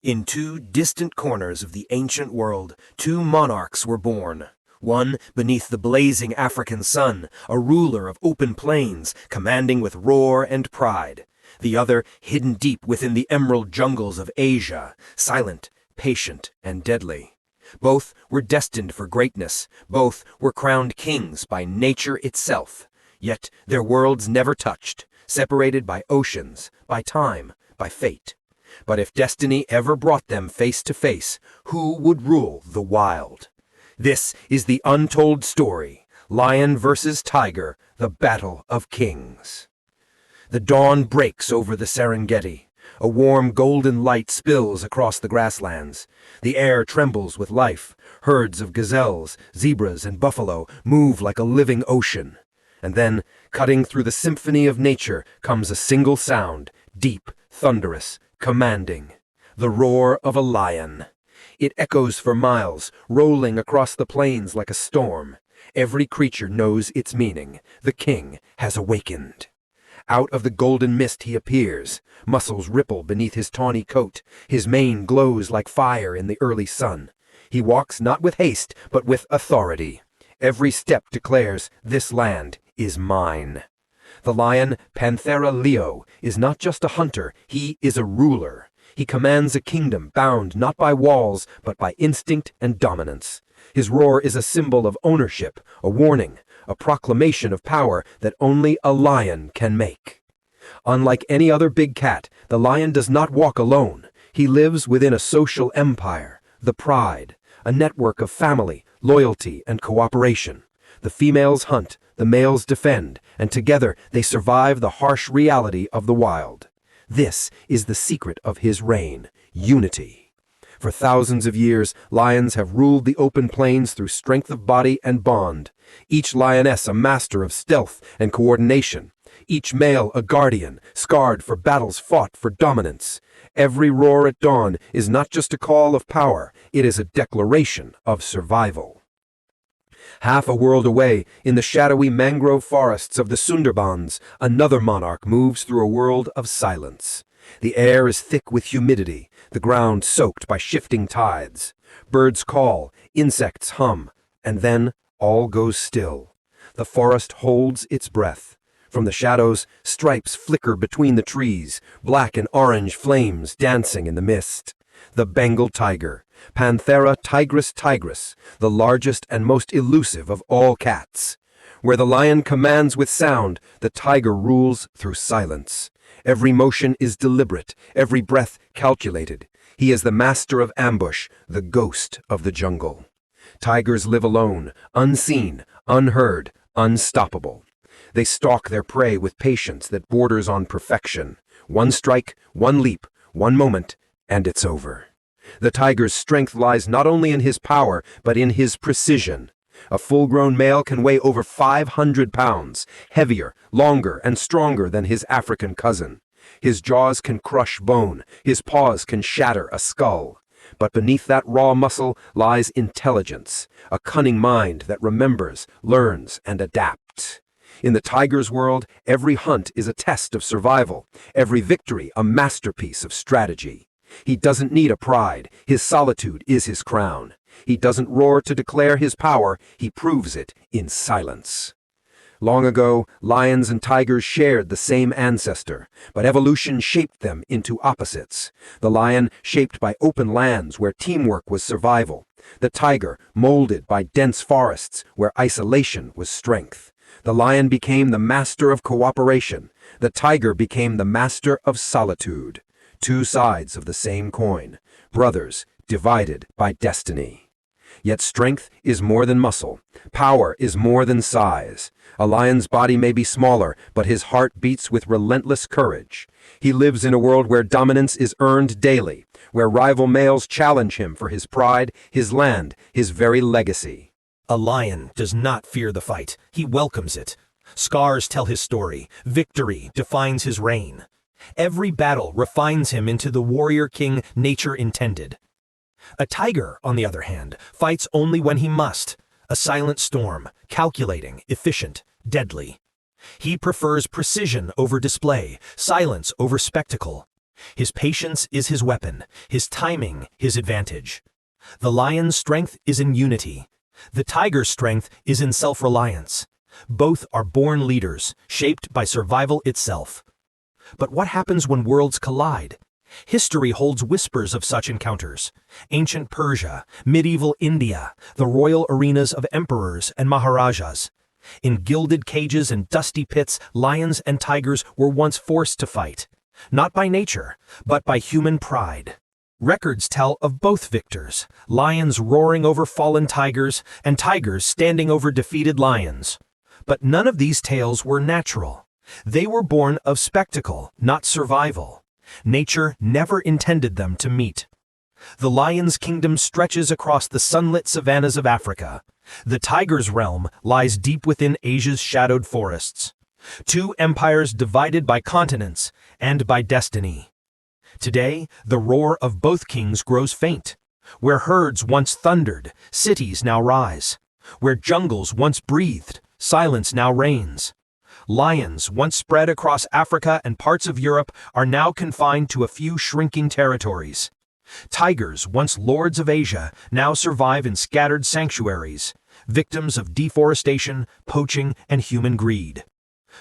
In two distant corners of the ancient world, two monarchs were born. One beneath the blazing African sun, a ruler of open plains, commanding with roar and pride. The other hidden deep within the emerald jungles of Asia, silent, patient, and deadly. Both were destined for greatness. Both were crowned kings by nature itself. Yet their worlds never touched, separated by oceans, by time, by fate. But if destiny ever brought them face to face, who would rule the wild? This is the untold story, Lion versus Tiger, the Battle of Kings. The dawn breaks over the Serengeti. A warm golden light spills across the grasslands. The air trembles with life. Herds of gazelles, zebras, and buffalo move like a living ocean. And then, cutting through the symphony of nature, comes a single sound, deep, thunderous, commanding. The roar of a lion. It echoes for miles, rolling across the plains like a storm. Every creature knows its meaning. The king has awakened. Out of the golden mist he appears. Muscles ripple beneath his tawny coat. His mane glows like fire in the early sun. He walks not with haste, but with authority. Every step declares, "This land is mine." The lion, Panthera leo, is not just a hunter, he is a ruler. He commands a kingdom bound not by walls, but by instinct and dominance. His roar is a symbol of ownership, a warning, a proclamation of power that only a lion can make. Unlike any other big cat, the lion does not walk alone. He lives within a social empire, the pride, a network of family, loyalty, and cooperation. The females hunt, the males defend, and together they survive the harsh reality of the wild. This is the secret of his reign, unity. For thousands of years, lions have ruled the open plains through strength of body and bond. Each lioness a master of stealth and coordination. Each male a guardian, scarred for battles fought for dominance. Every roar at dawn is not just a call of power, it is a declaration of survival. Half a world away, in the shadowy mangrove forests of the Sundarbans, another monarch moves through a world of silence. The air is thick with humidity, the ground soaked by shifting tides. Birds call, insects hum, and then all goes still. The forest holds its breath. From the shadows, stripes flicker between the trees, black and orange flames dancing in the mist. The Bengal tiger, Panthera tigris, the largest and most elusive of all cats. Where the lion commands with sound, the tiger rules through silence. Every motion is deliberate, every breath calculated. He is the master of ambush, the ghost of the jungle. Tigers live alone, unseen, unheard, unstoppable. They stalk their prey with patience that borders on perfection. One strike, one leap, one moment, and it's over. The tiger's strength lies not only in his power, but in his precision. A full-grown male can weigh over 500 pounds, heavier, longer, and stronger than his African cousin. His jaws can crush bone, his paws can shatter a skull. But beneath that raw muscle lies intelligence, a cunning mind that remembers, learns, and adapts. In the tiger's world, every hunt is a test of survival, every victory a masterpiece of strategy. He doesn't need a pride, his solitude is his crown. He doesn't roar to declare his power, he proves it in silence. Long ago, lions and tigers shared the same ancestor, but evolution shaped them into opposites. The lion shaped by open lands where teamwork was survival. The tiger molded by dense forests where isolation was strength. The lion became the master of cooperation. The tiger became the master of solitude. Two sides of the same coin, brothers divided by destiny. Yet strength is more than muscle. Power is more than size. A lion's body may be smaller, but his heart beats with relentless courage. He lives in a world where dominance is earned daily, where rival males challenge him for his pride, his land, his very legacy. A lion does not fear the fight, he welcomes it. Scars tell his story, victory defines his reign. Every battle refines him into the warrior king nature intended. A tiger, on the other hand, fights only when he must. A silent storm, calculating, efficient, deadly. He prefers precision over display, silence over spectacle. His patience is his weapon, his timing his advantage. The lion's strength is in unity. The tiger's strength is in self-reliance. Both are born leaders, shaped by survival itself. But what happens when worlds collide? History holds whispers of such encounters. Ancient Persia, medieval India, the royal arenas of emperors and maharajas. In gilded cages and dusty pits, lions and tigers were once forced to fight. Not by nature, but by human pride. Records tell of both victors, lions roaring over fallen tigers and tigers standing over defeated lions. But none of these tales were natural. They were born of spectacle, not survival. Nature never intended them to meet. The lion's kingdom stretches across the sunlit savannas of Africa. The tiger's realm lies deep within Asia's shadowed forests. Two empires divided by continents and by destiny. Today, the roar of both kings grows faint. Where herds once thundered, cities now rise. Where jungles once breathed, silence now reigns. Lions, once spread across Africa and parts of Europe, are now confined to a few shrinking territories. Tigers, once lords of Asia, now survive in scattered sanctuaries, victims of deforestation, poaching, and human greed.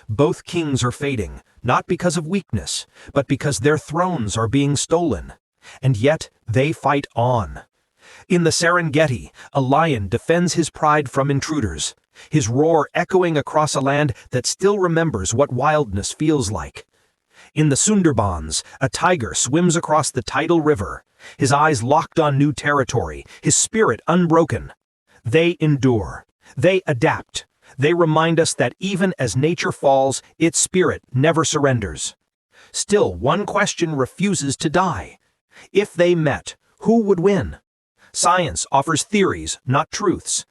Both kings are fading, not because of weakness, but because their thrones are being stolen. And yet, they fight on. In the Serengeti, a lion defends his pride from intruders, his roar echoing across a land that still remembers what wildness feels like. In the Sundarbans, a tiger swims across the tidal river, his eyes locked on new territory, his spirit unbroken. They endure. They adapt. They remind us that even as nature falls, its spirit never surrenders. Still, one question refuses to die. If they met, who would win? Science offers theories, not truths.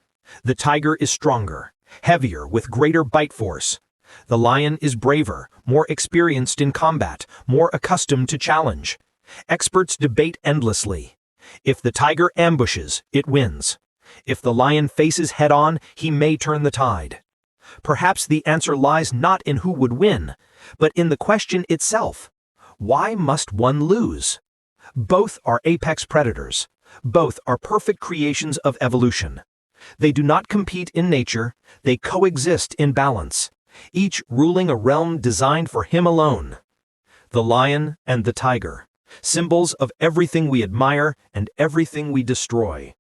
The tiger is stronger, heavier, with greater bite force. The lion is braver, more experienced in combat, more accustomed to challenge. Experts debate endlessly. If the tiger ambushes, it wins. If the lion faces head-on, he may turn the tide. Perhaps the answer lies not in who would win, but in the question itself. Why must one lose? Both are apex predators. Both are perfect creations of evolution. They do not compete in nature, they coexist in balance, each ruling a realm designed for him alone. The lion and the tiger, symbols of everything we admire and everything we destroy.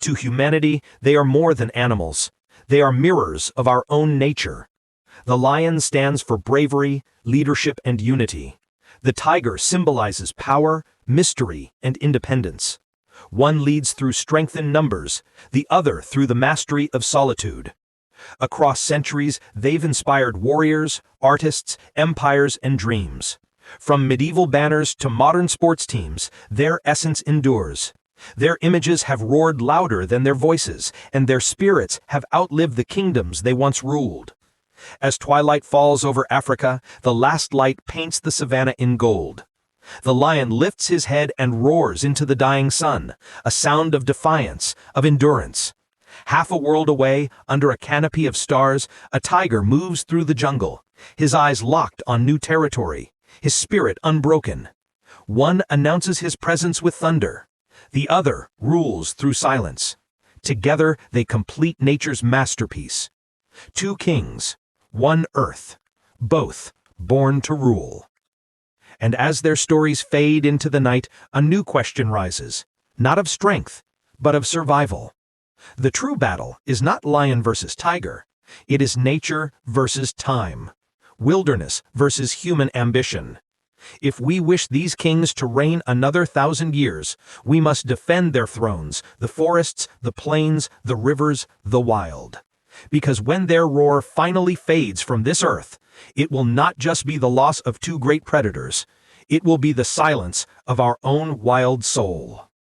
To humanity, they are more than animals. They are mirrors of our own nature. The lion stands for bravery, leadership, and unity. The tiger symbolizes power, mystery, and independence. One leads through strength in numbers, the other through the mastery of solitude. Across centuries, they've inspired warriors, artists, empires, and dreams. From medieval banners to modern sports teams, their essence endures. Their images have roared louder than their voices, and their spirits have outlived the kingdoms they once ruled. As twilight falls over Africa, the last light paints the savanna in gold. The lion lifts his head and roars into the dying sun, a sound of defiance, of endurance. Half a world away, under a canopy of stars, a tiger moves through the jungle, his eyes locked on new territory, his spirit unbroken. One announces his presence with thunder. The other rules through silence. Together, they complete nature's masterpiece. Two kings, one earth, both born to rule. And as their stories fade into the night, a new question rises, not of strength, but of survival. The true battle is not lion versus tiger. It is nature versus time, wilderness versus human ambition. If we wish these kings to reign another 1,000 years, we must defend their thrones, the forests, the plains, the rivers, the wild. Because when their roar finally fades from this earth, it will not just be the loss of two great predators, it will be the silence of our own wild soul.